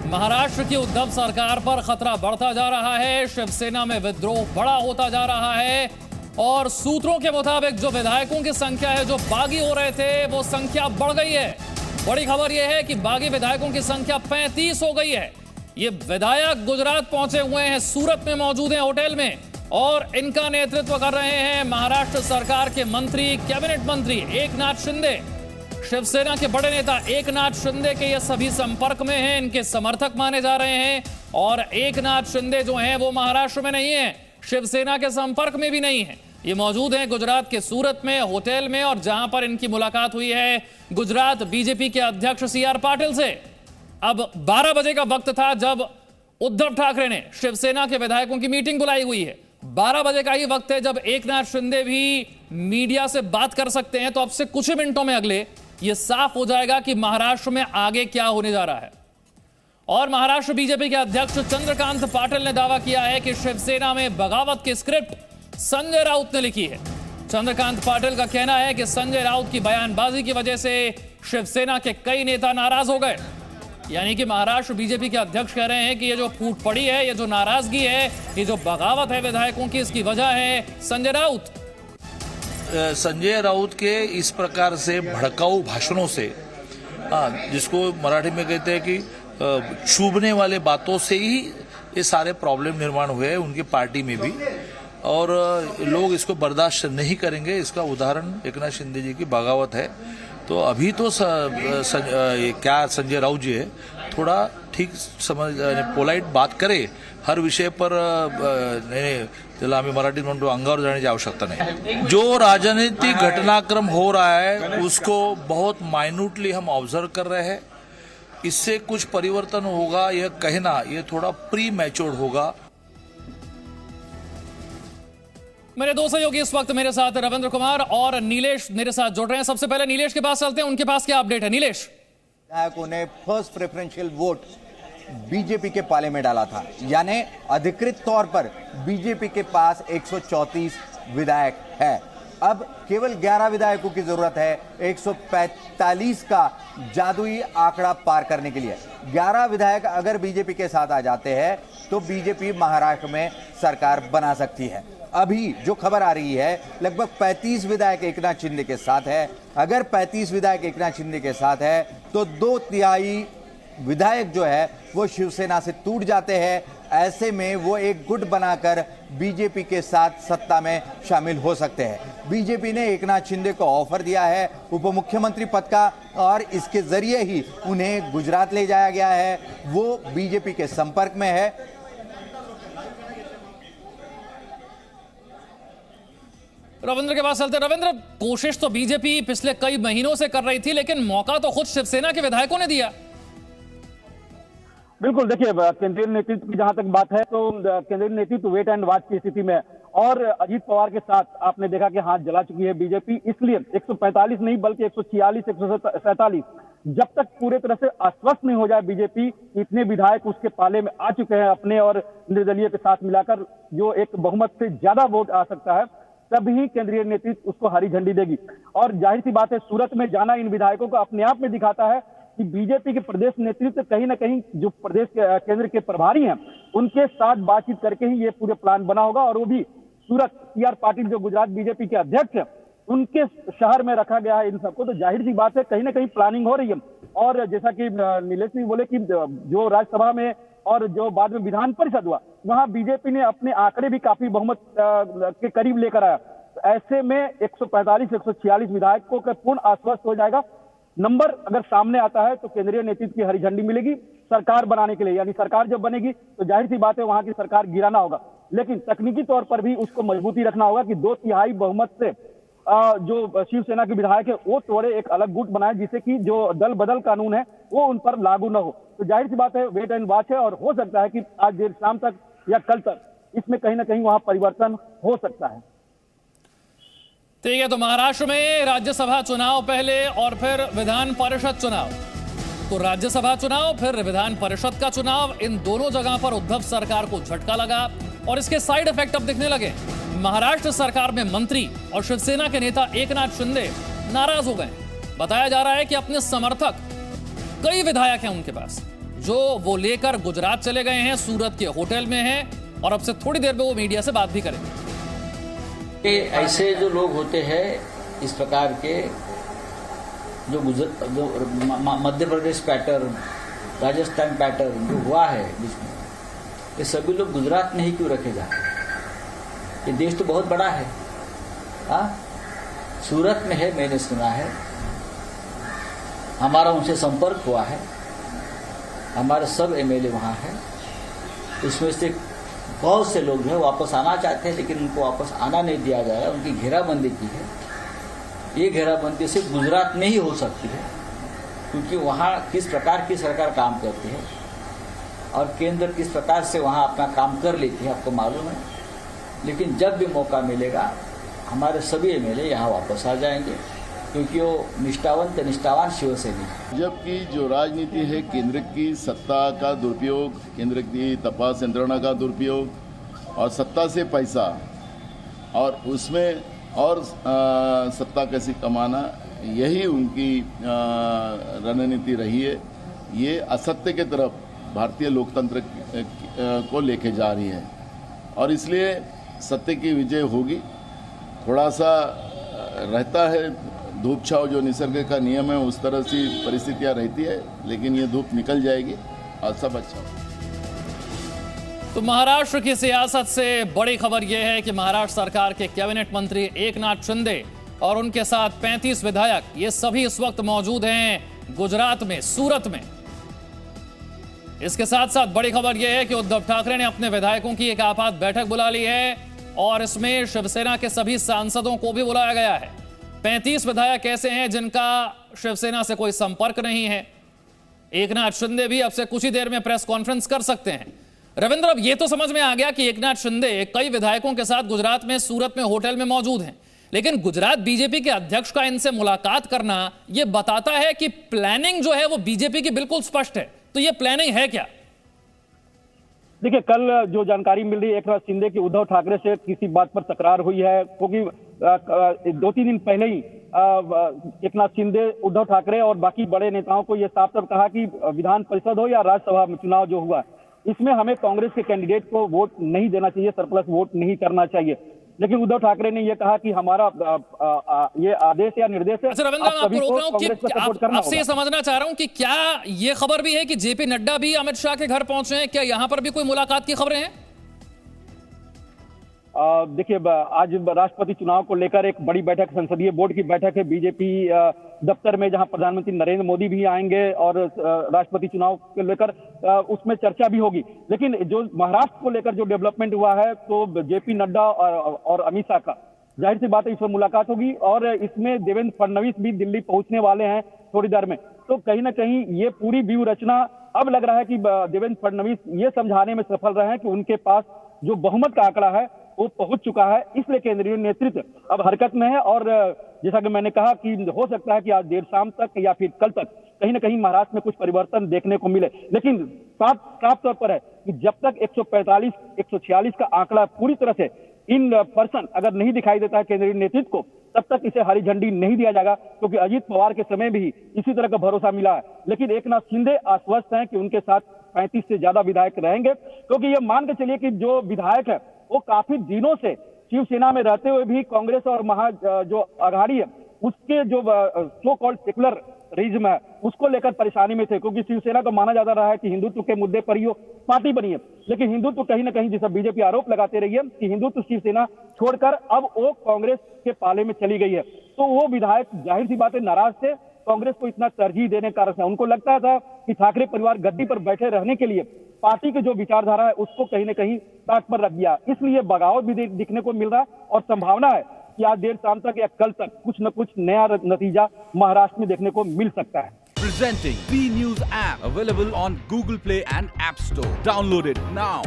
महाराष्ट्र की उद्धव सरकार पर खतरा बढ़ता जा रहा है। शिवसेना में विद्रोह बड़ा होता जा रहा है और सूत्रों के मुताबिक जो विधायकों की संख्या है, जो बागी हो रहे थे, वो संख्या बढ़ गई है। बड़ी खबर यह है कि बागी विधायकों की संख्या 35 हो गई है। ये विधायक गुजरात पहुंचे हुए हैं, सूरत में मौजूद हैं होटल में, और इनका नेतृत्व कर रहे हैं महाराष्ट्र सरकार के मंत्री, कैबिनेट मंत्री एकनाथ शिंदे। शिवसेना के बड़े नेता एकनाथ शिंदे के ये सभी संपर्क में हैं, इनके समर्थक माने जा रहे हैं। और एकनाथ शिंदे जो हैं वो महाराष्ट्र में नहीं है, शिवसेना के संपर्क में भी नहीं है। ये मौजूद हैं गुजरात के सूरत में होटल में, और जहां पर इनकी मुलाकात हुई है गुजरात बीजेपी के अध्यक्ष CR पाटिल से। अब 12 बजे का वक्त था जब उद्धव ठाकरे ने शिवसेना के विधायकों की मीटिंग बुलाई हुई है। 12 बजे का ही वक्त है जब एकनाथ शिंदे भी मीडिया से बात कर सकते हैं। तो अब से कुछ ही मिनटों में अगले ये साफ हो जाएगा कि महाराष्ट्र में आगे क्या होने जा रहा है। और महाराष्ट्र बीजेपी के अध्यक्ष चंद्रकांत पाटिल ने दावा किया है कि शिवसेना में बगावत की स्क्रिप्ट संजय राउत ने लिखी है। चंद्रकांत पाटिल का कहना है कि संजय राउत की बयानबाजी की वजह से शिवसेना के कई नेता नाराज हो गए। यानी कि महाराष्ट्र बीजेपी के अध्यक्ष कह रहे हैं कि ये जो फूट पड़ी है, ये जो नाराजगी है, ये जो बगावत है विधायकों की, इसकी वजह है संजय राउत। संजय राउत के इस प्रकार से भड़काऊ भाषणों से, जिसको मराठी में कहते हैं कि चुभने वाले बातों से ही ये सारे प्रॉब्लम निर्माण हुए हैं उनकी पार्टी में भी, और लोग इसको बर्दाश्त नहीं करेंगे। इसका उदाहरण एकनाथ शिंदे जी की बगावत है। तो अभी तो क्या संजय राउत जी है, थोड़ा ठीक समझ पोलाइट बात करे हर विषय पर, त्याला आम्ही मराठीत म्हणतो अंगावर जाण्याची आवश्यकता नहीं। जो राजनीतिक घटनाक्रम हो रहा है उसको बहुत माइन्यूटली हम ऑब्जर्व कर रहे हैं। इससे कुछ परिवर्तन होगा यह कहना ये थोड़ा प्री मैच्योर्ड होगा। मेरे दो सहयोगी इस वक्त मेरे साथ रविंद्र कुमार और नीलेश मेरे साथ जुड़ रहे हैं। सबसे पहले नीलेश के पास चलते हैं, उनके पास क्या अपडेट है नीलेश? विधायकों ने फर्स्ट प्रेफरेंशियल वोट बीजेपी के पाले में डाला था, यानी अधिकृत तौर पर बीजेपी के पास 134 विधायक है। अब केवल 11 विधायकों की जरूरत है 145 का जादुई आंकड़ा पार करने के लिए। 11 विधायक अगर बीजेपी के साथ आ जाते हैं तो बीजेपी महाराष्ट्र में सरकार बना सकती है। अभी जो खबर आ रही है लगभग 35 विधायक एकनाथ शिंदे के साथ है। अगर 35 विधायक एकनाथ शिंदे के साथ है तो 2/3 विधायक जो है वो शिवसेना से टूट जाते हैं। ऐसे में वो एक गुट बनाकर बीजेपी के साथ सत्ता में शामिल हो सकते हैं। बीजेपी ने एकनाथ शिंदे को ऑफर दिया है उप मुख्यमंत्री पद का, और इसके जरिए ही उन्हें गुजरात ले जाया गया है। वो बीजेपी के संपर्क में है। रविंद्र के पास चलते। रविंद्र, कोशिश तो बीजेपी पिछले कई महीनों से कर रही थी, लेकिन मौका तो खुद शिवसेना के विधायकों ने दिया। बिल्कुल, देखिए केंद्रीय नेतृत्व की जहां तक बात है तो केंद्रीय नेतृत्व वेट एंड वॉच की स्थिति में, और अजीत पवार के साथ आपने देखा कि हाथ जला चुकी है बीजेपी। इसलिए 145 नहीं बल्कि 146, 147 जब तक पूरे तरह से आश्वस्त नहीं हो जाए बीजेपी, इतने विधायक उसके पाले में आ चुके हैं अपने और निर्दलीय के साथ मिलाकर, जो एक बहुमत से ज्यादा वोट आ सकता है, तभी केंद्रीय नेतृत्व उसको हरी झंडी देगी। और जाहिर सी बात है, सूरत में जाना इन विधायकों को अपने आप में दिखाता है कि बीजेपी के प्रदेश नेतृत्व कहीं ना कहीं जो प्रदेश के केंद्र के प्रभारी हैं उनके साथ बातचीत करके ही ये पूरे प्लान बना होगा। और वो भी सूरत CR पाटिल जो गुजरात बीजेपी के अध्यक्ष हैं उनके शहर में रखा गया है इन सबको। तो जाहिर सी बात है कहीं ना कहीं प्लानिंग हो रही है। और जैसा कि नीलेश जी बोले कि जो राज्यसभा में और जो बाद में विधान परिषद हुआ, वहां बीजेपी ने अपने आंकड़े भी काफी बहुमत के करीब लेकर आया। तो ऐसे में 145, 146 विधायकों का पूर्ण आश्वस्त हो जाएगा। नंबर अगर सामने आता है तो केंद्रीय नेतृत्व की हरी झंडी मिलेगी सरकार बनाने के लिए। यानी सरकार जब बनेगी तो जाहिर सी बात है वहां की सरकार गिराना होगा, लेकिन तकनीकी तौर पर भी उसको मजबूती रखना होगा कि 2/3 बहुमत से जो शिवसेना के विधायक है वो तोड़े, एक अलग गुट बनाए, जिससे कि जो दल बदल कानून है वो उन पर लागू न हो। तो जाहिर सी बात है वेट एंड वॉच है, और हो सकता है कि आज देर शाम तक या कल तक इसमें कहीं ना कहीं वहां परिवर्तन हो सकता है। ठीक है, तो महाराष्ट्र में राज्यसभा चुनाव पहले और फिर विधान परिषद चुनाव। तो राज्यसभा चुनाव फिर विधान परिषद का चुनाव, इन दोनों जगह पर उद्धव सरकार को झटका लगा और इसके साइड इफेक्ट अब दिखने लगे। महाराष्ट्र सरकार में मंत्री और शिवसेना के नेता एकनाथ शिंदे नाराज हो गए। बताया जा रहा है कि अपने समर्थक कई विधायक हैं उनके पास, जो वो लेकर गुजरात चले गए हैं, सूरत के होटल में हैं और अब से थोड़ी देर में वो मीडिया से बात भी करेंगे। ऐसे जो लोग होते हैं इस प्रकार के जो मध्य प्रदेश पैटर्न, राजस्थान पैटर्न जो हुआ है जिसमें, ये सभी लोग गुजरात में ही क्यों रखे जाते हैं? ये देश तो बहुत बड़ा है। सूरत में है, मैंने सुना है, हमारा उनसे संपर्क हुआ है, हमारे सब एमएलए वहाँ हैं, उसमें से बहुत से लोग जो है वापस आना चाहते हैं, लेकिन उनको वापस आना नहीं दिया जा रहा है, उनकी घेराबंदी की है। ये घेराबंदी सिर्फ गुजरात में ही हो सकती है, क्योंकि वहाँ किस प्रकार की सरकार काम करती है और केंद्र किस प्रकार से वहाँ अपना काम कर लेती है, आपको मालूम है। लेकिन जब भी मौका मिलेगा हमारे सभी एमएलए यहाँ वापस आ जाएंगे, क्योंकि वो निष्ठावान शिवसैनिक है। जबकि जो राजनीति है, केंद्र की सत्ता का दुरुपयोग, केंद्र की तपास यंत्रणा का दुरुपयोग और सत्ता से पैसा और उसमें और सत्ता कैसे कमाना, यही उनकी रणनीति रही है। ये असत्य के तरफ भारतीय लोकतंत्र को लेके जा रही है और इसलिए सत्य की विजय होगी। थोड़ा सा रहता है धूप छाव, जो निसर्ग का नियम है, उस तरह से परिस्थितियां रहती है, लेकिन ये धूप निकल जाएगी और सब अच्छा होगा। तो महाराष्ट्र की सियासत से बड़ी खबर यह है कि महाराष्ट्र सरकार के कैबिनेट मंत्री एकनाथ शिंदे और उनके साथ 35 विधायक, ये सभी इस वक्त मौजूद हैं गुजरात में, सूरत में। इसके साथ साथ बड़ी खबर यह है कि उद्धव ठाकरे ने अपने विधायकों की एक आपात बैठक बुला ली है और इसमें शिवसेना के सभी सांसदों को भी बुलाया गया है। 35 विधायक ऐसे हैं जिनका शिवसेना से कोई संपर्क नहीं है। एकनाथ शिंदे भी अब से कुछ ही देर में प्रेस कॉन्फ्रेंस कर सकते हैं। रविंद्र, अब ये तो समझ में आ गया कि एकनाथ शिंदे कई विधायकों के साथ गुजरात में, सूरत में होटल में मौजूद हैं, लेकिन गुजरात बीजेपी के अध्यक्ष का इनसे मुलाकात करना यह बताता है कि प्लानिंग जो है वो बीजेपी की बिल्कुल स्पष्ट है। तो ये प्लानिंग है क्या? देखिए, कल जो जानकारी मिल रही है एकनाथ शिंदे की उद्धव ठाकरे से किसी बात पर तकरार हुई है, क्योंकि 2-3 दिन पहले ही एकनाथ शिंदे, उद्धव ठाकरे और बाकी बड़े नेताओं को यह साफ साफ कहा कि विधान परिषद हो या राज्यसभा में चुनाव जो हुआ, इसमें हमें कांग्रेस के कैंडिडेट को वोट नहीं देना चाहिए, सरप्लस वोट नहीं करना चाहिए। लेकिन उद्धव ठाकरे ने यह कहा कि हमारा ये आदेश या निर्देश है। अच्छा रविंद्र, मैं आपको रोक रहा हूं कि आपसे ये समझना चाह रहा हूं कि क्या ये खबर भी है कि जेपी नड्डा भी अमित शाह के घर पहुंचे हैं? क्या यहां पर भी कोई मुलाकात की खबरें हैं? देखिए, आज राष्ट्रपति चुनाव को लेकर एक बड़ी बैठक, संसदीय बोर्ड की बैठक है बीजेपी दफ्तर में, जहां प्रधानमंत्री नरेंद्र मोदी भी आएंगे और राष्ट्रपति चुनाव को लेकर उसमें चर्चा भी होगी। लेकिन जो महाराष्ट्र को लेकर जो डेवलपमेंट हुआ है, तो जेपी नड्डा और अमित शाह का जाहिर सी बात है इस पर मुलाकात होगी और इसमें देवेंद्र फडणवीस भी दिल्ली पहुंचने वाले हैं थोड़ी देर में। तो कहीं ना कहीं ये पूरी व्यूह रचना, अब लग रहा है कि देवेंद्र फडणवीस ये समझाने में सफल रहे हैं कि उनके पास जो बहुमत का आंकड़ा है वो पहुंच चुका है, इसलिए केंद्रीय नेतृत्व अब हरकत में है। और जैसा कि मैंने कहा कि हो सकता है कि आज देर शाम तक या फिर कल तक कहीं ना कहीं महाराष्ट्र में कुछ परिवर्तन देखने को मिले। लेकिन साफ तौर पर है कि जब तक 145, 146 का आंकड़ा पूरी तरह से इन पर्सन अगर नहीं दिखाई देता है केंद्रीय नेतृत्व को, तब तक इसे हरी झंडी नहीं दिया जाएगा, क्योंकि अजीत पवार के समय भी इसी तरह का भरोसा मिला है। लेकिन एकनाथ शिंदे आश्वस्त हैं कि उनके साथ 35 से ज्यादा विधायक रहेंगे, क्योंकि ये मान के चलिए कि जो विधायक है वो काफी दिनों से शिवसेना में रहते हुए भी कांग्रेस और जो आघाड़ी है उसके जो सो कॉल्ड सेकुलर रिज्म है उसको लेकर परेशानी में थे, क्योंकि शिवसेना को माना जाता रहा है कि हिंदुत्व के मुद्दे पर ही पार्टी बनी है। लेकिन हिंदुत्व कहीं ना कहीं, जैसा बीजेपी आरोप लगाते रही है कि हिंदुत्व शिवसेना छोड़कर अब वो कांग्रेस के पाले में चली गई है, तो वो विधायक जाहिर सी बात है नाराज थे कांग्रेस को इतना तरजीह देने का। उनको लगता था कि ठाकरे परिवार गद्दी पर बैठे रहने के लिए पार्टी की जो विचारधारा है उसको कहीं ना कहीं ताक पर रख दिया, इसलिए बगावत भी दिखने को मिल रहा है और संभावना है कि आज देर शाम तक या कल तक कुछ न कुछ नया नतीजा महाराष्ट्र में देखने को मिल सकता है। Presenting B News app available on Google Play and App Store. Download it now.